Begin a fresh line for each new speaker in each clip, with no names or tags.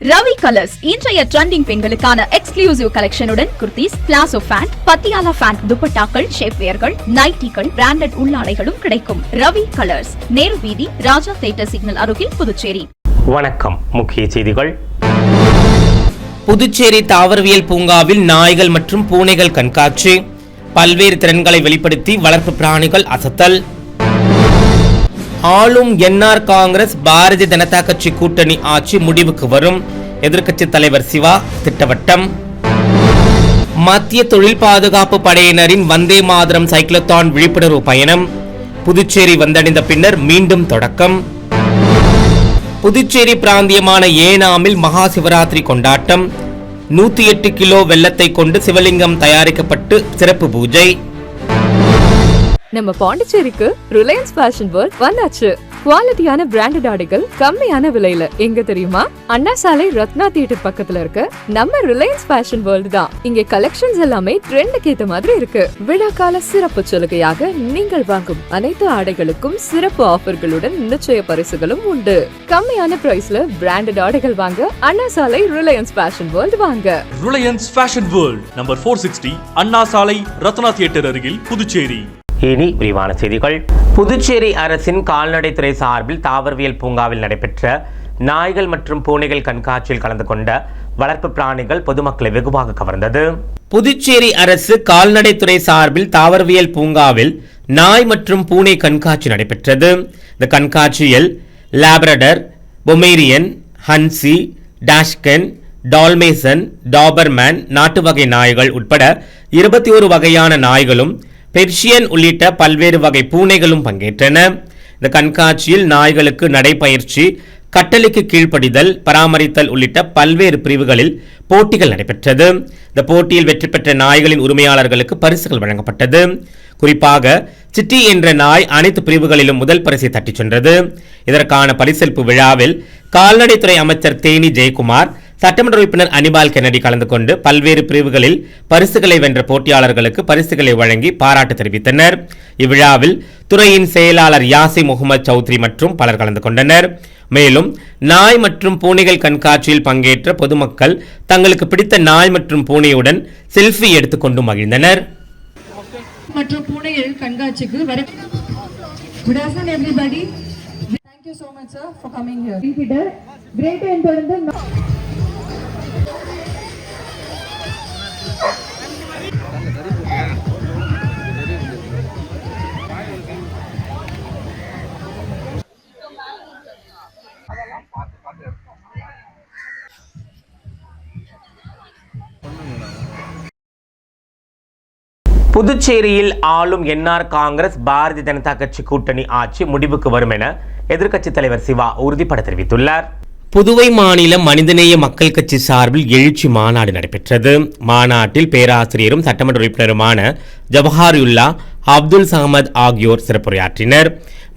Ravi colours இன்றைய trending பெண்களுக்கான exclusive கலெக்ஷனுடன் kurtis, palazzo pant, Patiala pant, துப்பட்டாக்கள், ஷேப்வேர்கள், நைட்டிகள், பிராண்டட் உள்ளாடைகளும் கிடைக்கும். ரவி கலர்ஸ், நேரு வீதி, ராஜா தியேட்டர் சிக்னல் அருகில், புதுச்சேரி.
வணக்கம். முக்கிய செய்திகள். புதுச்சேரி தாவரவியல் பூங்காவில் நாய்கள் மற்றும் பூனைகள் கண்காட்சி. பல்வேறு திறன்களை வெளிப்படுத்தி வளர்ப்பு பிராணிகள் அசத்தல். ஆளும் என்ஆர் காங்கிரஸ் பாரதிய ஜனதா கட்சி கூட்டணி ஆட்சி முடிவுக்கு வரும். எதிர்க்கட்சி தலைவர் சிவா திட்டவட்டம். மத்திய தொழில் பாதுகாப்பு படையினரின் வந்தே மாதரம் சைக்ளோத்தான் விழிப்புணர்வு பயணம் புதுச்சேரி வந்தடைந்த பின்னர் மீண்டும் தொடக்கம். புதுச்சேரி பிராந்தியமான ஏனாமில் மகா சிவராத்திரி கொண்டாட்டம். 108 கிலோ வெல்லத்தை கொண்டு சிவலிங்கம் தயாரிக்கப்பட்டு சிறப்பு பூஜை.
நம்ம பாண்டிச்சேரிக்கு ரிலையன்ஸ் ஃபேஷன் வேர்ல்ட் வந்தாச்சு. குவாலிட்டியான பிராண்டட் ஆடைகள் கம்மியான விலையில. எங்க தெரியுமா? அண்ணா சாலை ரத்னா தியேட்டர் பக்கத்துல இருக்க நம்ம ரிலையன்ஸ் ஃபேஷன் வேர்ல்ட் தான். இங்க கலெக்ஷன்ஸ் எல்லாமே ட்ரெண்டுக்கு ஏத்த மாதிரி இருக்கு. விழாக்கால சிறப்பு சலுகையாக நீங்கள் வாங்கும் அனைத்து ஆடைகளுக்கும் சிறப்பு ஆஃபர்களுடன் நிச்சய பரிசுகளும் உண்டு. கம்மியான பிரைஸ்ல பிராண்டட் ஆடைகள் வாங்க அண்ணா சாலை ரிலையன்ஸ் ஃபேஷன் வேர்ல்ட் வாங்க.
ரிலையன்ஸ் ஃபேஷன் வேர்ல்ட் நம்பர் 460 அண்ணா சாலை ரத்னா தியேட்டர் அருகில், புதுச்சேரி.
இனி விரிவான செய்திகள். புதுச்சேரி அரசின் கால்நடைத்துறை சார்பில் தாவரவியல் பூங்காவில் நடைபெற்ற நாய்கள் மற்றும் பூனைகள் கண்காட்சியில் கலந்து கொண்ட வளர்ப்பு பிராணிகள் பொதுமக்களை வெகுவாக கவர்ந்தது. புதுச்சேரி அரசு கால்நடைத்துறை சார்பில் தாவரவியல் பூங்காவில் நாய் மற்றும் பூனை கண்காட்சி நடைபெற்றது. இந்த கண்காட்சியில் லாப்ரடர், பொமேரியன், ஹன்சி, டாஷ்கன், டால்மேசன், டாபர்மேன், நாட்டு வகை நாய்கள் உட்பட 21 வகையான நாய்களும், பெர்ஷியன் உள்ளிட்ட பல்வேறு வகை பூனைகளும் பங்கேற்றன. இந்த கண்காட்சியில் நாய்களுக்கு நடைபயிற்சி, கட்டளைக்கு கீழ்ப்படிதல், பராமரித்தல் உள்ளிட்ட பல்வேறு பிரிவுகளில் போட்டிகள் நடைபெற்றது. இந்த போட்டியில் வெற்றி பெற்ற நாய்களின் உரிமையாளர்களுக்கு பரிசுகள் வழங்கப்பட்டது. குறிப்பாக சிட்டி என்ற நாய் அனைத்து பிரிவுகளிலும் முதல் பரிசை தட்டிச் சென்றது. இதற்கான பரிசளிப்பு விழாவில் கால்நடைத்துறை அமைச்சர் தேனி ஜெயக்குமார், சட்டமன்ற உறுப்பினர் அனிபால் கென்னடி கலந்து கொண்டு பல்வேறு பிரிவுகளில் பரிசுகளை வென்ற போட்டியாளர்களுக்கு பரிசுகளை வழங்கி பாராட்டு தெரிவித்தனர். இவ்விழாவில் துறையின் செயலாளர் யாசி முகமது சௌத்ரி மற்றும் பலர் கலந்து கொண்டனர். மேலும் நாய் மற்றும் பூனைகள் கண்காட்சியில் பங்கேற்ற பொதுமக்கள் தங்களுக்கு பிடித்த நாய் மற்றும் பூனையுடன் செல்ஃபி எடுத்துக்கொண்டு மகிழ்ந்தனர்.
மற்றும் பூனைகள் கண்காட்சிக்கு Good afternoon everybody. Thank you so much sir for coming here. Peter, great and
புதுச்சேரியில் ஆளும் என்ஆர் காங்கிரஸ் பாரதிய ஜனதா கட்சி கூட்டணி ஆட்சி முடிவுக்கு வரும் என எதிர்க்கட்சி தலைவர் சிவா உறுதிபட தெரிவித்துள்ளார். புதுவை மாநில மனிதநேய மக்கள் கட்சி சார்பில் எழுச்சி மாநாடு நடைபெற்றது. மாநாட்டில் பேராசிரியரும் சட்டமன்ற உறுப்பினருமான ஜவஹாருல்லா, அப்துல் சமத் ஆகியோர் சிறப்புரையாற்றினர்.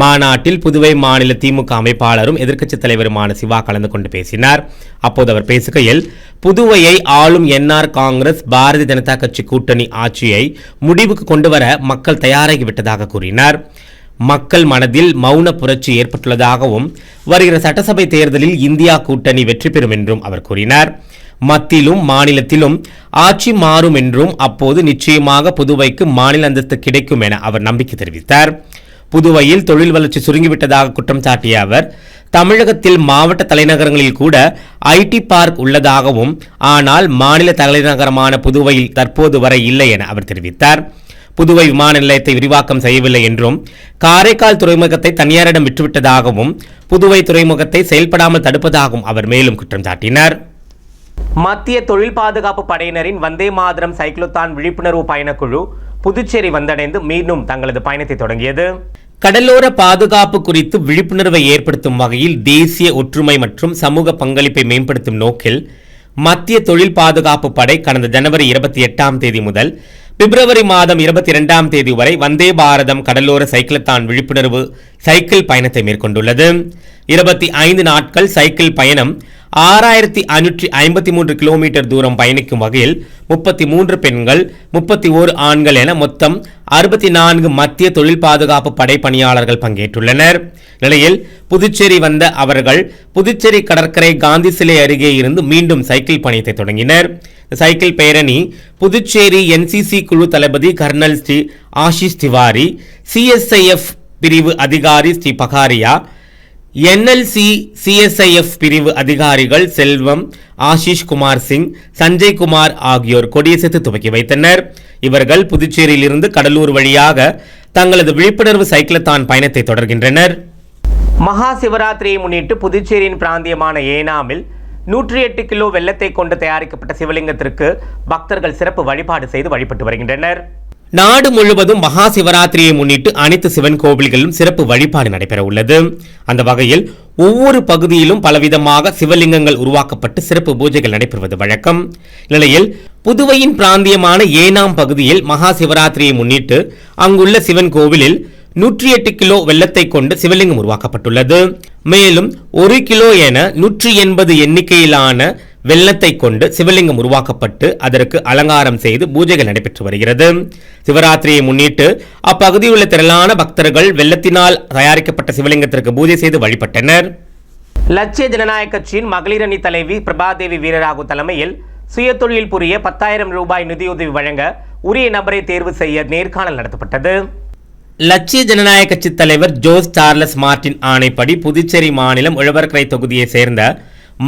மாநாட்டில் புதுவை மாநில திமுக அமைப்பாளரும் எதிர்க்கட்சி தலைவருமான சிவா கலந்து கொண்டு பேசினார். அப்போது அவர் பேசுகையில், புதுவையை ஆளும் என்ஆர் காங்கிரஸ் பாரதிய ஜனதா கட்சி கூட்டணி ஆட்சியை முடிவுக்கு கொண்டுவர மக்கள் தயாராகிவிட்டதாக கூறினார். மக்கள் மனதில் மௌன புரட்சி ஏற்பட்டுள்ளதாகவும் வருகிற சட்டசபை தேர்தலில் இந்தியா கூட்டணி வெற்றி பெறும் என்றும் அவர் கூறினார். மத்தியிலும் மாநிலத்திலும் ஆட்சி மாறும் என்றும் அப்போது நிச்சயமாக புதுவைக்கு மாநில அந்தஸ்து கிடைக்கும் என அவர் நம்பிக்கை தெரிவித்தார். புதுவையில் தொழில் வளர்ச்சி சுருங்கிவிட்டதாக குற்றம் சாட்டிய அவர், தமிழகத்தில் மாவட்ட தலைநகரங்களில் கூட ஐடி பார்க் உள்ளதாகவும், ஆனால் மாநில தலைநகரமான புதுவையில் தற்போது வரை இல்லை என அவர் தெரிவித்தார். புதுவை விமான நிலையத்தை விரிவாக்கம் செய்யவில்லை என்றும், காரைக்கால் துறைமுகத்தை தனியாரிடம் விட்டுவிட்டதாகவும், புதுவை துறைமுகத்தை செயல்படாமல் தடுப்பதாகவும் அவர் மேலும் குற்றம் சாட்டினார். மத்திய தொழில் பாதுகாப்பு படையினரின் வந்தே மாதரம் சைக்ளோத்தான் விழிப்புணர்வு பயணக்குழு புதுச்சேரி வந்தடைந்து மீண்டும் தங்களது பயணத்தை தொடங்கியது. கடலோர பாதுகாப்பு குறித்து விழிப்புணர்வை ஏற்படுத்தும் வகையில் தேசிய ஒற்றுமை மற்றும் சமூக பங்களிப்பை மேம்படுத்தும் நோக்கில் மத்திய தொழில் பாதுகாப்பு படை கடந்த ஜனவரி 28ஆம் தேதி முதல் பிப்ரவரி மாதம் 22ஆம் தேதி வரை வந்தே பாரதம் கடலோர சைக்கிளத்தான் விழிப்புணர்வு சைக்கிள் பயணத்தை மேற்கொண்டுள்ளது. 25 நாட்கள் சைக்கிள் பயணம் 6553 கிலோமீட்டர் தூரம் பயணிக்கும் வகையில் 33 பெண்கள் 31 ஆண்கள் என மொத்தம் 64 மத்திய தொழில் பாதுகாப்பு படை பணியாளர்கள் பங்கேற்றுள்ளனர். நிலையில் புதுச்சேரி வந்த அவர்கள் புதுச்சேரி கடற்கரை காந்தி சிலை அருகே இருந்து மீண்டும் சைக்கிள் பயணத்தை தொடங்கினர். சைக்கிள் பேரணி புதுச்சேரி NCC குழு தளபதி கர்னல் ஸ்ரீ ஆஷிஷ் திவாரி, CSIF பிரிவு அதிகாரி ஸ்ரீ பகாரியா, NLC CSIF பிரிவு அதிகாரிகள் செல்வம், ஆஷிஷ் குமார் சிங், சஞ்சய் குமார் ஆகியோர் கொடியசைத்து துவக்கி வைத்தனர். இவர்கள் புதுச்சேரியிலிருந்து கடலூர் வழியாக தங்களது விழிப்புணர்வு சைக்கிளத்தான் பயணத்தை தொடர்கின்றனர். மகா சிவராத்திரியை முன்னிட்டு புதுச்சேரியின் பிராந்தியமான ஏனாமில் 108 கிலோ வெல்லத்தை கொண்டு தயாரிக்கப்பட்ட சிவலிங்கத்திற்கு பக்தர்கள் சிறப்பு வழிபாடு செய்து வழிபட்டு வருகின்றனர். நாடு முழுவதும் மகா சிவராத்திரியை முன்னிட்டு அனைத்து சிவன் கோவில்களிலும் சிறப்பு வழிபாடு நடைபெற உள்ளது. அந்த வகையில் ஒவ்வொரு பகுதியிலும் பலவிதமாக சிவலிங்கங்கள் உருவாக்கப்பட்டு சிறப்பு பூஜைகள் நடைபெறுவது வழக்கம். நிலையில் புதுவையின் பிராந்தியமான ஏனாம் பகுதியில் மகா சிவராத்திரியை முன்னிட்டு அங்குள்ள சிவன் கோவிலில் 108 கிலோ வெல்லத்தை கொண்டு சிவலிங்கம் உருவாக்கப்பட்டுள்ளது. மேலும் 1 கிலோ என 180 எண்ணிக்கையிலான வெல்லத்தை கொண்டு சிவலிங்கம் உருவாக்கப்பட்டு அதற்கு அலங்காரம் செய்து பூஜைகள் நடைபெற்று வருகிறது. சிவராத்திரியை முன்னிட்டு அப்பகுதியில் உள்ள திரளான பக்தர்கள் வெல்லத்தினால் தயாரிக்கப்பட்ட சிவலிங்கத்திற்கு பூஜை செய்து வழிபட்டனர். லட்சிய ஜனநாயக கட்சியின் மகளிர் அணி தலைவி பிரபாதேவி வீரராகு தலைமையில் சுயதொழில் புரிய 10,000 ரூபாய் நிதியுதவி வழங்க உரிய நபரை தேர்வு செய்ய நேர்காணல் நடத்தப்பட்டது. லட்சிய ஜனநாயக கட்சி தலைவர் ஜோஸ் சார்லஸ் மார்டின் ஆணைப்படி புதுச்சேரி மாநிலம் உழவர்கரை தொகுதியை சேர்ந்த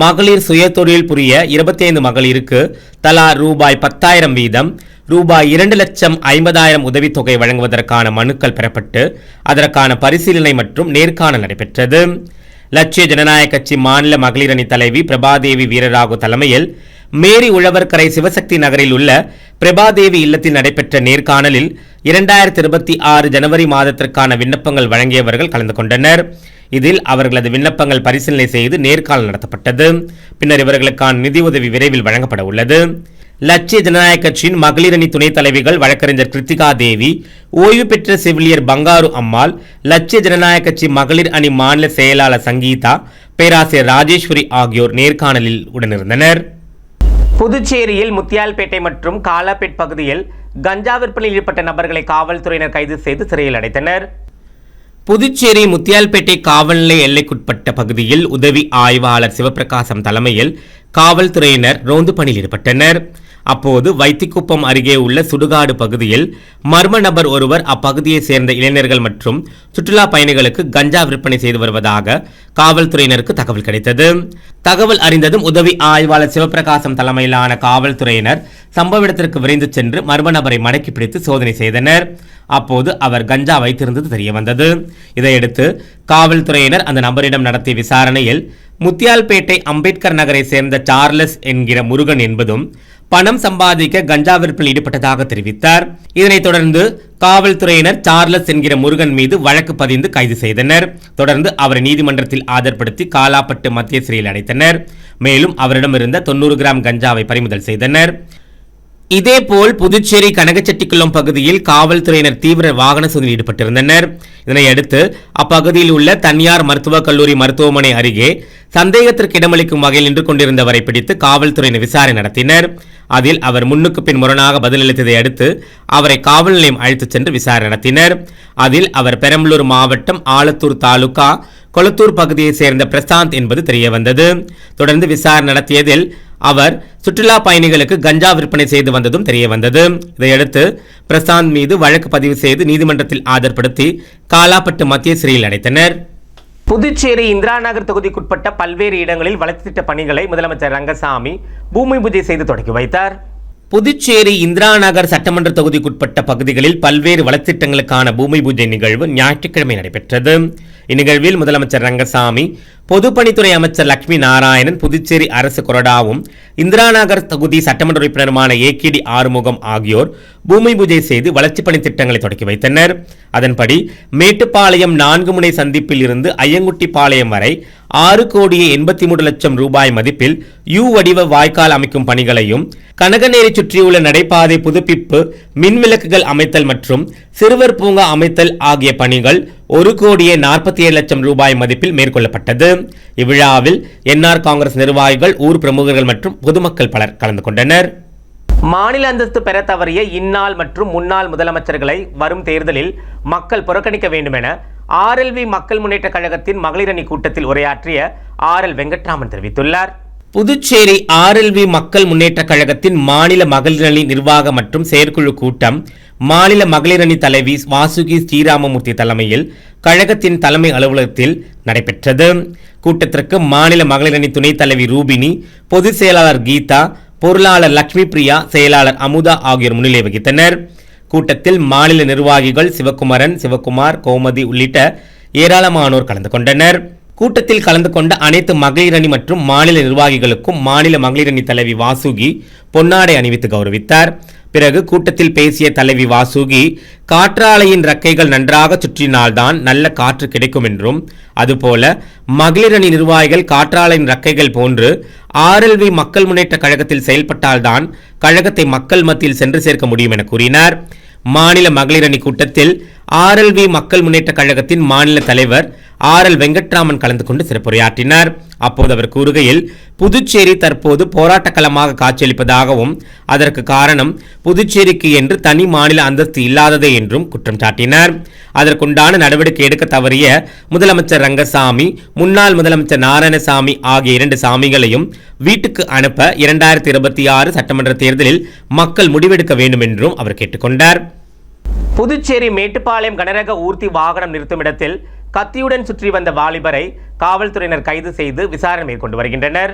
மகளிர் சுயதொழில் புரிய 25 மகளிருக்கு தலா ரூபாய் 10,000 வீதம் ரூபாய் 2,50,000 உதவித்தொகை வழங்குவதற்கான மனுக்கள் பெறப்பட்டு அதற்கான பரிசீலனை மற்றும் நேர்காணல் நடைபெற்றது. லட்சிய ஜனநாயக கட்சி மாநில மகளிர் அணி தலைவி பிரபாதேவி வீரராகு தலைமையில் மேரி உழவர்கரை சிவசக்தி நகரில் உள்ள பிரபாதேவி இல்லத்தில் நடைபெற்ற நேர்காணலில் 2026 ஜனவரி மாதத்திற்கான விண்ணப்பங்கள் வழங்கியவர்கள் கலந்து கொண்டனர். இதில் அவர்களது விண்ணப்பங்கள் பரிசீலனை செய்து நேர்காணல் நடத்தப்பட்டது. பின்னர் இவர்களுக்கான நிதியுதவி விரைவில் வழங்கப்பட உள்ளது. லட்சிய ஜனநாயக கட்சியின் மகளிர் அணி துணைத் தலைவிகள் வழக்கறிஞர் கிருத்திகா தேவி, ஓய்வு பெற்ற செவிலியர் பங்காரு அம்மாள், லட்சிய ஜனநாயக கட்சி மகளிர் அணி மாநில செயலாளர் சங்கீதா, பேராசிரியர் ராஜேஸ்வரி ஆகியோர் நேர்காணலில் உடனிருந்தனர். புதுச்சேரியில் முத்தியால்பேட்டை மற்றும் காலாப்பேட் பகுதியில் கஞ்சா விற்பனையில் ஈடுபட்ட நபர்களை காவல்துறையினர் கைது செய்து சிறையில் அடைத்தனர். புதுச்சேரி முத்தியால்பேட்டை காவல் நிலைய எல்லைக்குட்பட்ட பகுதியில் உதவி ஆய்வாளர் சிவபிரகாசம் தலைமையில் காவல்துறையினர் ரோந்து பணியில் ஈடுபட்டனர். அப்போது வைத்திக்குப்பம் அருகே உள்ள சுடுகாடு பகுதியில் மர்ம நபர் ஒருவர் அப்பகுதியை சேர்ந்த இளைஞர்கள் மற்றும் சுற்றுலா பயணிகளுக்கு கஞ்சா விற்பனை செய்து வருவதாக காவல்துறையினருக்கு தகவல் கிடைத்தது. தகவல் அறிந்ததும் உதவி ஆய்வாளர் சிவபிரகாசம் தலைமையிலான காவல்துறையினர் சம்பவ இடத்திற்கு விரைந்து சென்று மர்ம நபரை மடக்கி பிடித்து சோதனை செய்தனர். அப்போது அவர் கஞ்சா வைத்திருந்தது தெரியவந்தது. இதையடுத்து காவல்துறையினர் அந்த நபரிடம் நடத்திய விசாரணையில் முத்தியால்பேட்டை அம்பேத்கர் நகரை சேர்ந்த சார்லஸ் என்கிற முருகன் என்பதும் பணம் சம்பாதிக்க கஞ்சா விற்பனையில் ஈடுபட்டதாக தெரிவித்தார். இதனைத் தொடர்ந்து காவல்துறையினர் சார்லஸ் என்கிற முருகன் மீது வழக்கு பதிந்து கைது செய்தனர். தொடர்ந்து அவரை நீதிமன்றத்தில் ஆஜர்படுத்தி காலாப்பட்டு மத்திய சிறையில் அடைத்தனர். மேலும் அவரிடமிருந்த 90 கிராம் கஞ்சாவை பறிமுதல் செய்தனர். இதேபோல் புதுச்சேரி கனகச்செட்டிக்குளம் பகுதியில் காவல்துறையினர் தீவிர வாகன சோதனையில் ஈடுபட்டிருந்தனர். இதனையடுத்து அப்பகுதியில் உள்ள தனியார் மருத்துவக் கல்லூரி மருத்துவமனை அருகே சந்தேகத்திற்கு இடமளிக்கும் வகையில் நின்று கொண்டிருந்தவரை பிடித்து காவல்துறையினர் விசாரணை நடத்தினர். அதில் அவர் முன்னுக்கு பின் முரணாக பதிலளித்ததை அடுத்து அவரை காவல் நிலையம் அழைத்துச் சென்று விசாரணை நடத்தினர். அதில் அவர் பெரம்பலூர் மாவட்டம் ஆலத்தூர் தாலுகா கொளத்தூர் பகுதியைச் சேர்ந்த பிரசாந்த் என்பது தெரியவந்தது. தொடர்ந்து விசாரணை நடத்தியதில் அவர் சுற்றுலா பயணிகளுக்கு கஞ்சா விற்பனை செய்து வந்ததும் தெரியவந்தது. இதையடுத்து பிரசாந்த் மீது வழக்கு பதிவு செய்து நீதிமன்றத்தில் ஆஜர்படுத்தி காலாப்பட்டு மத்திய சிறையில் அடைத்தனர். புதுச்சேரி இந்திரா நகர் தொகுதிக்குட்பட்ட பல்வேறு இடங்களில் வளர்ச்சி திட்ட பணிகளை முதலமைச்சர் ரங்கசாமி பூமி பூஜை செய்து தொடங்கி வைத்தார். புதுச்சேரி இந்திரா நகர் சட்டமன்ற தொகுதிக்குட்பட்ட பகுதிகளில் பல்வேறு வளர்ச்சித்திட்டங்களுக்கான பூமி பூஜை நிகழ்வு ஞாயிற்றுக்கிழமை நடைபெற்றது. இந்நிகழ்வில் முதலமைச்சர் ரங்கசாமி, பொதுப்பணித்துறை அமைச்சர் லட்சுமி நாராயணன், புதுச்சேரி அரசு கொறடாவும் இந்திரா நகர் தொகுதி சட்டமன்ற உறுப்பினருமான ஏகேடி ஆறுமுகம் ஆகியோர் பூமி பூஜை செய்து வளர்ச்சிப் பணி திட்டங்களை தொடங்கி வைத்தனர். அதன்படி மேட்டுப்பாளையம் 4 முனை சந்திப்பில் இருந்து ஐயங்குட்டிப்பாளையம் வரை 6,83,00,000 ரூபாய் மதிப்பில் யூ வடிவ வாய்க்கால் அமைக்கும் பணிகளையும், கனகநேரி சுற்றியுள்ள நடைபாதை புதுப்பிப்பு, மின்விளக்குகள் அமைத்தல் மற்றும் சிறுவர் பூங்கா அமைத்தல் ஆகிய பணிகள் 1,47,00,000 ரூபாய் மதிப்பில் மேற்கொள்ளப்பட்டது. இவ்விழாவில் என்ஆர் காங்கிரஸ் நிர்வாகிகள், ஊர் பிரமுகர்கள் மற்றும் பொதுமக்கள் பலர் கலந்து கொண்டனர். மாநில அந்தஸ்து பெற தவறிய இந்நாள் மற்றும் முன்னாள் முதலமைச்சர்களை வரும் தேர்தலில் மக்கள் புறக்கணிக்க வேண்டும் என ஆர்எல்வி மக்கள் முன்னேற்ற கழகத்தின் மகளிரணி கூட்டத்தில் உரையாற்றிய ஆர்.எல். வெங்கட்ராமன் தெரிவித்துள்ளார். புதுச்சேரி ஆர்எல்வி மக்கள் முன்னேற்ற கழகத்தின் மாநில மகளிரணி நிர்வாக மற்றும் செயற்குழு கூட்டம் மாநில மகளிரணி தலைவி வாசுகி ஸ்ரீராமமூர்த்தி தலைமையில் கழகத்தின் தலைமை அலுவலகத்தில் நடைபெற்றது. கூட்டத்திற்கு மாநில மகளிரணி துணைத் தலைவி ரூபினி, பொதுச் செயலாளர் கீதா, பொருளாளர் லட்சுமி பிரியா, செயலாளர் அமுதா ஆகியோர் முன்னிலை வகித்தனர். கூட்டத்தில் மாநில நிர்வாகிகள் சிவகுமரன், சிவகுமார், கோமதி உள்ளிட்ட ஏராளமானோர் கலந்து கொண்டனர். கூட்டத்தில் கலந்து கொண்ட அனைத்து மகளிரணி மற்றும் மாநில நிர்வாகிகளுக்கும் மாநில மகளிரணி தலைவி வாசுகி பொன்னாடை அணிவித்து கௌரவித்தார். பிறகு கூட்டத்தில் பேசிய தலைவி வாசுகி, காற்றாலையின் ரெக்கைகள் நன்றாக சுற்றினால்தான் நல்ல காற்று கிடைக்கும் என்றும், அதுபோல மகளிரணி நிர்வாகிகள் காற்றாலையின் ரெக்கைகள் போன்று ஆர்எல்வி மக்கள் முன்னேற்ற கழகத்தில் செயல்பட்டால்தான் கழகத்தை மக்கள் மத்தியில் சென்று சேர்க்க முடியும் என கூறினார். மாநில மகளிரணி கூட்டத்தில் ஆர்எல்வி மக்கள் முன்னேற்ற கழகத்தின் மாநில தலைவர் ஆர்.எல். வெங்கட்ராமன் கலந்து கொண்டு சிறப்புரையாற்றினார். அப்போது அவர் கூறுகையில், புதுச்சேரி தற்போது போராட்டக் களமாக காட்சியளிப்பதாகவும், அதற்கு காரணம் புதுச்சேரிக்கு என்று தனி மாநில அந்தஸ்து இல்லாததே என்றும் குற்றம் சாட்டினார். அதற்குண்டான நடவடிக்கை எடுக்க தவறிய முதலமைச்சர் ரங்கசாமி, முன்னாள் முதலமைச்சர் நாராயணசாமி ஆகிய 2 சாமிகளையும் வீட்டுக்கு அனுப்ப 2026 சட்டமன்ற தேர்தலில் மக்கள் முடிவெடுக்க வேண்டும் என்றும் அவர் கேட்டுக்கொண்டார். புதுச்சேரி மேட்டுப்பாளையம் கனரக ஊர்தி வாகனம் நிறுத்தும் இடத்தில் கத்தியுடன் சுற்றி வந்த வாலிபரை காவல்துறையினர் கைது செய்து விசாரணை மேற்கொண்டு வருகின்றனர்.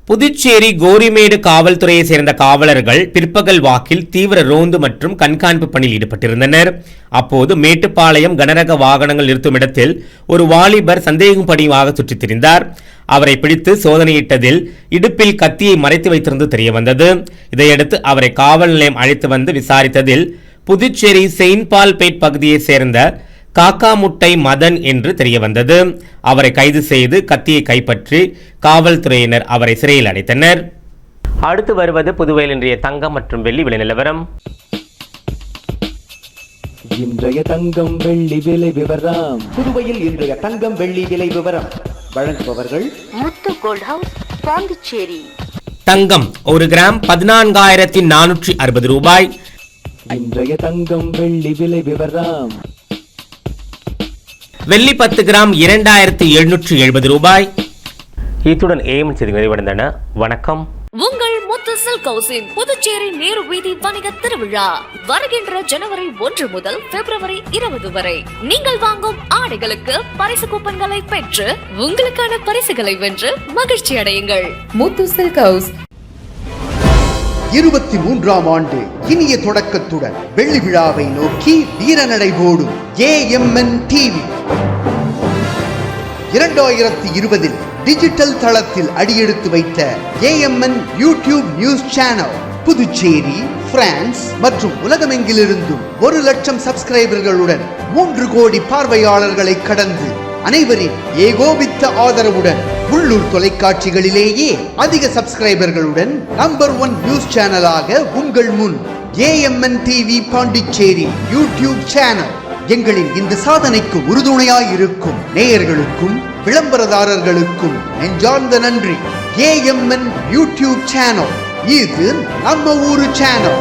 புதுச்சேரி கோரிமேடு காவல்துறையை சேர்ந்த காவலர்கள் பிற்பகல் வாக்கில் தீவிர ரோந்து மற்றும் கண்காணிப்பு பணியில் ஈடுபட்டிருந்தனர். அப்போது மேட்டுப்பாளையம் கனரக வாகனங்கள் நிறுத்தும் இடத்தில் ஒரு வாலிபர் சந்தேகப்படியாக சுற்றித் திரிந்தார். அவரை பிடித்து சோதனையிட்டதில் இடுப்பில் கத்தியை மறைத்து வைத்திருந்து தெரியவந்தது. இதையடுத்து அவரை காவல் நிலையம் அழைத்து வந்து விசாரித்ததில் புதுச்சேரி செயின்ட் பால்பேட் பகுதியைச் சேர்ந்த காக்காமுட்டை மதன் என்று தெரியவந்தது. அவரை கைது செய்து கத்தியை கைப்பற்றி காவல்துறையினர் அவரை சிறையில் அடைத்தனர். அடுத்து வருவது புதுவையில் இன்றைய தங்கம் மற்றும் வெள்ளி விலை நிலவரம்.
இன்றைய தங்கம் வெள்ளி விலை விவரம். புதுவையில் இன்றைய தங்கம் வெள்ளி விலை விவரம் வழங்குபவர்கள்
முத்து கோல்ட் ஹவுஸ், பாண்டிச்சேரி.
தங்கம் 1 கிராம் 14,460 ரூபாய்.
இன்றைய தங்கம் வெள்ளி விலை விவரம்.
வெள்ளி 10 கிராம் 2,770 ரூபாய். இத்துடன் ஏஎம் செய்தி நிறைவடைந்தன. வணக்கம்.
உங்கள் முத்து சில்க் ஹவுஸின் புதுச்சேரி நேரு வீதி வணிக திருவிழா வருகின்ற ஜனவரி 1 முதல் பிப்ரவரி 20 வரை. நீங்கள் வாங்கும் ஆடைகளுக்கு பரிசு கூப்பன்களை பெற்று உங்களுக்கான பரிசுகளை வென்று மகிழ்ச்சி அடையுங்கள்.
முத்து சில்க் ஹவுஸ்
23ஆம் ஆண்டு இனிய தொடக்கத்துடன் வெள்ளி விழாவை நோக்கி வீரநடை போடும் AMN TV 2020 டிஜிட்டல் தளத்தில் அடியெடுத்து வைத்த AMN YouTube news channel Puducherry, France மற்றும் உலகமெங்கிலிருந்தும் 1 லட்சம் சப்ஸ்கிரைபர்களுடன் 3 கோடி பார்வையாளர்களை கடந்து அனைவரின் ஏகோபித்த ஆதரவுடன் உள்ளூர் தொலைக்காட்சிகளிலேயே அதிக சப்ஸ்கிரைபர்களுடன் நம்பர் 1 நியூஸ் சேனலாக உங்கள் முன் AMN TV Pondicherry YouTube channel. எங்களின் இந்த சாதனைக்கு உறுதுணையாயிருக்கும் நேயர்களுக்கும் விளம்பரதாரர்களுக்கும் நெஞ்சார்ந்த நன்றி. AMN யூடியூப் சேனல், இது நம்ம ஊரு சேனல்.